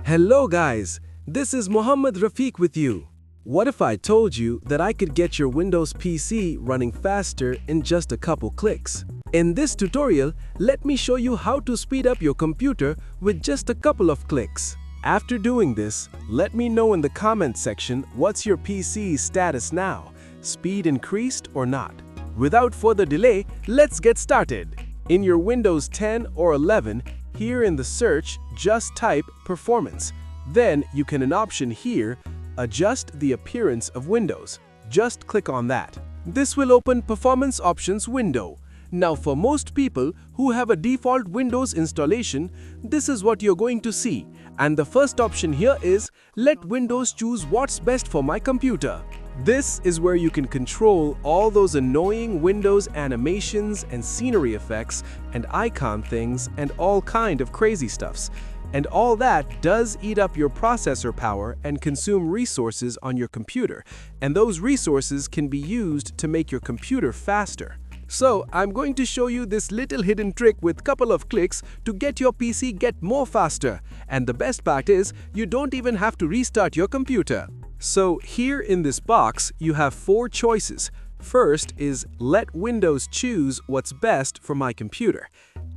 Hello guys, this is Mohammad Rafiq with you. What if I told you that I could get your Windows PC running faster in just a couple clicks? In this tutorial, let me show you how to speed up your computer with just a couple of clicks. After doing this, let me know in the comment section what's your PC's status now, speed increased or not. Without further delay, let's get started. In your Windows 10 or 11, here in the search, just type Performance. Then you can an option here, Adjust the appearance of Windows. Just click on that. This will open Performance Options window. Now for most people who have a default Windows installation, this is what you're going to see. And the first option here is, let Windows choose what's best for my computer. This is where you can control all those annoying Windows animations and scenery effects and icon things and all kind of crazy stuffs. And all that does eat up your processor power and consume resources on your computer. And those resources can be used to make your computer faster. So I'm going to show you this little hidden trick with couple of clicks to get your PC get more faster. And the best part is, you don't even have to restart your computer. So here in this box, you have 4 choices. First is let Windows choose what's best for my computer.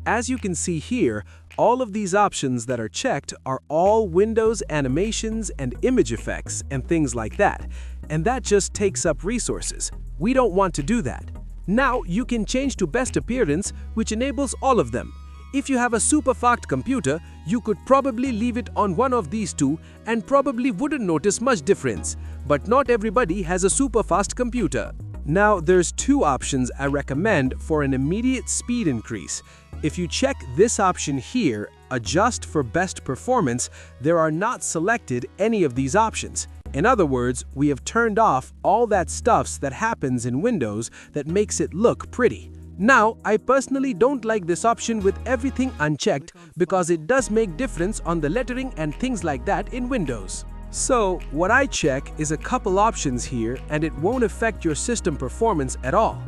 As you can see here, all of these options that are checked are all Windows animations and image effects and things like that. And that just takes up resources. We don't want to do that. Now you can change to best appearance, which enables all of them. If you have a super fast computer, you could probably leave it on one of these two and probably wouldn't notice much difference. But not everybody has a super fast computer. Now there's 2 options I recommend for an immediate speed increase. If you check this option here, Adjust for Best Performance, there are not selected any of these options. In other words, we have turned off all that stuffs that happens in Windows that makes it look pretty. Now, I personally don't like this option with everything unchecked because it does make difference on the lettering and things like that in Windows. So, what I check is a couple options here and it won't affect your system performance at all.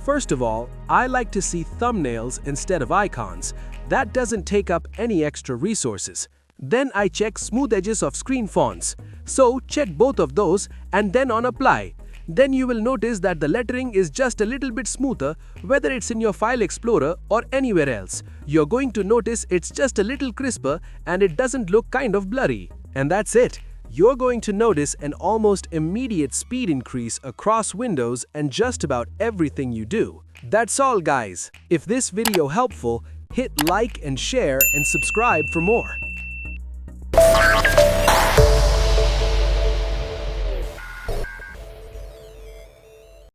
First of all, I like to see thumbnails instead of icons. That doesn't take up any extra resources. Then I check smooth edges of screen fonts. So, check both of those and then on Apply. Then you will notice that the lettering is just a little bit smoother, whether it's in your File Explorer or anywhere else. You're going to notice it's just a little crisper and it doesn't look kind of blurry. And that's it. You're going to notice an almost immediate speed increase across Windows and just about everything you do. That's all guys. If this video helpful, hit like and share and subscribe for more.